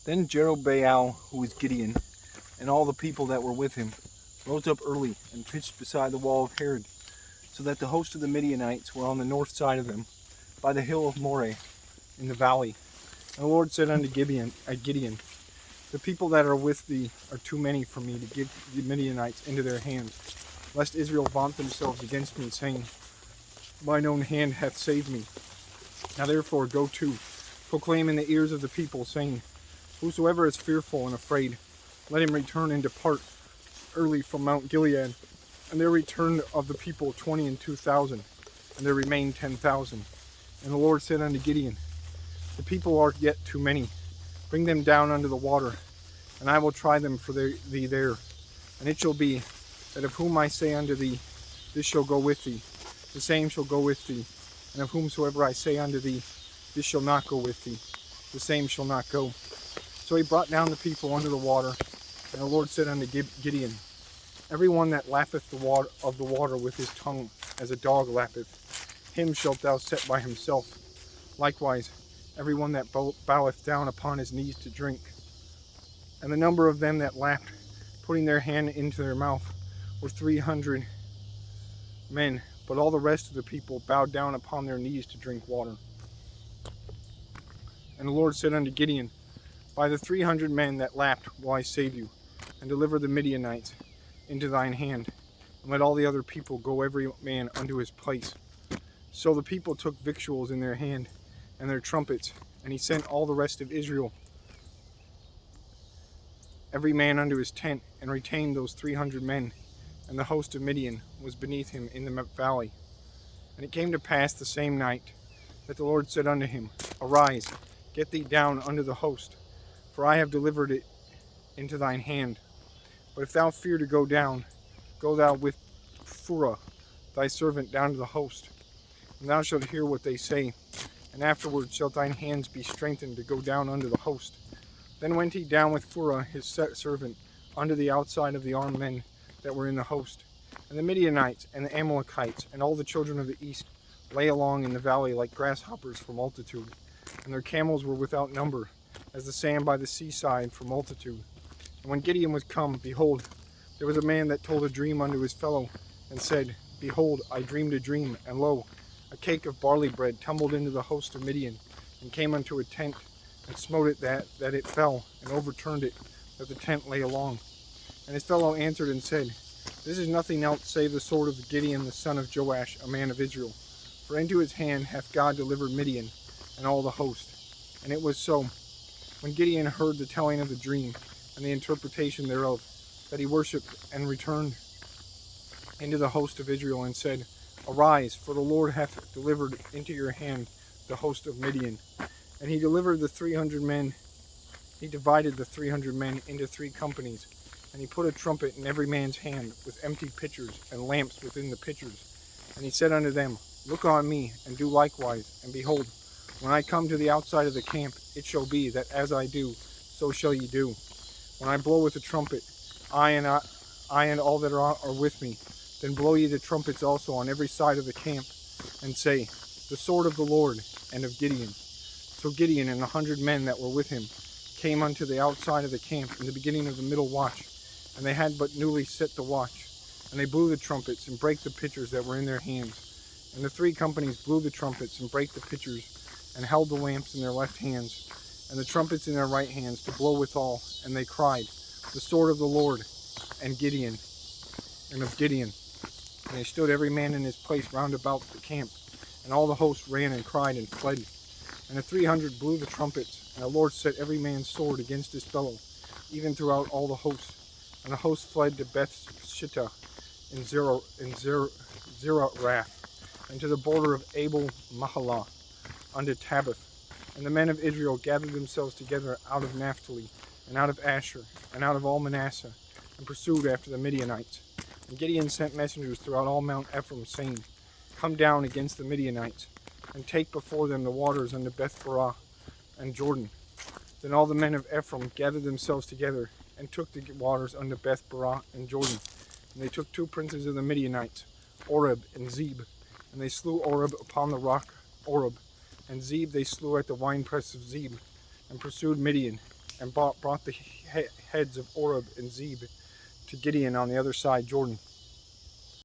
Then Jerubbaal, who was Gideon, and all the people that were with him, rose up early and pitched beside the wall of Herod, so that the host of the Midianites were on the north side of them, by the hill of Moreh, in the valley. And the Lord said unto Gideon, the people that are with thee are too many for me to give the Midianites into their hands, lest Israel vaunt themselves against me, saying, Mine own hand hath saved me. Now therefore go to, proclaim in the ears of the people, saying, Whosoever is fearful and afraid, let him return and depart early from Mount Gilead. And there returned of the people 22,000, and there remained 10,000. And the Lord said unto Gideon, The people are yet too many. Bring them down unto the water, and I will try them for thee there. And it shall be, that of whom I say unto thee, This shall go with thee, the same shall go with thee. And of whomsoever I say unto thee, This shall not go with thee, the same shall not go. So he brought down the people under the water, and the Lord said unto Gideon, Every one that lappeth the water with his tongue, as a dog lappeth, him shalt thou set by himself. Likewise, every one that boweth down upon his knees to drink. And the number of them that lapped, putting their hand into their mouth, were 300 men. But all the rest of the people bowed down upon their knees to drink water. And the Lord said unto Gideon, By the 300 men that lapped will I save you, and deliver the Midianites into thine hand, and let all the other people go every man unto his place. So the people took victuals in their hand, and their trumpets, and he sent all the rest of Israel, every man unto his tent, and retained those 300 men, and the host of Midian was beneath him in the valley. And it came to pass the same night, that the Lord said unto him, Arise, get thee down unto the host, for I have delivered it into thine hand. But if thou fear to go down, go thou with Phurah thy servant down to the host, and thou shalt hear what they say, and afterward shalt thine hands be strengthened to go down unto the host. Then went he down with Phurah his servant unto the outside of the armed men that were in the host. And the Midianites and the Amalekites and all the children of the east lay along in the valley like grasshoppers for multitude, and their camels were without number, as the sand by the seaside for multitude. And when Gideon was come, behold, there was a man that told a dream unto his fellow, and said, Behold, I dreamed a dream, and lo, a cake of barley bread tumbled into the host of Midian, and came unto a tent, and smote it that it fell, and overturned it, that the tent lay along. And his fellow answered and said, This is nothing else save the sword of Gideon the son of Joash, a man of Israel. For into his hand hath God delivered Midian, and all the host. And it was so, when Gideon heard the telling of the dream, and the interpretation thereof, that he worshipped and returned into the host of Israel, and said, Arise, for the Lord hath delivered into your hand the host of Midian. And he delivered the 300 men, he divided the 300 men into 3 companies, and he put a trumpet in every man's hand, with empty pitchers, and lamps within the pitchers. And he said unto them, Look on me, and do likewise, and behold, when I come to the outside of the camp, it shall be that as I do, so shall ye do. When I blow with the trumpet, I and all that are with me, then blow ye the trumpets also on every side of the camp, and say, The sword of the Lord and of Gideon. So Gideon and the 100 men that were with him came unto the outside of the camp in the beginning of the middle watch, and they had but newly set the watch. And they blew the trumpets, and brake the pitchers that were in their hands. And the 3 companies blew the trumpets, and brake the pitchers, and held the lamps in their left hands, and the trumpets in their right hands, to blow withal. And they cried, The sword of the Lord and Gideon, and of Gideon. And they stood every man in his place round about the camp, and all the host ran and cried and fled. And the 300 blew the trumpets, and the Lord set every man's sword against his fellow, even throughout all the host. And the host fled to Beth-shittah in Zererath, and to the border of Abel-Mahalah, unto Tabbath. And the men of Israel gathered themselves together out of Naphtali, and out of Asher, and out of all Manasseh, and pursued after the Midianites. And Gideon sent messengers throughout all Mount Ephraim, saying, Come down against the Midianites, and take before them the waters unto Beth-barah and Jordan. Then all the men of Ephraim gathered themselves together, and took the waters unto Beth-barah and Jordan. And they took 2 princes of the Midianites, Oreb and Zeb, and they slew Oreb upon the rock Oreb, and Zeb they slew at the winepress of Zeb, and pursued Midian, and brought the heads of Oreb and Zeb to Gideon on the other side Jordan.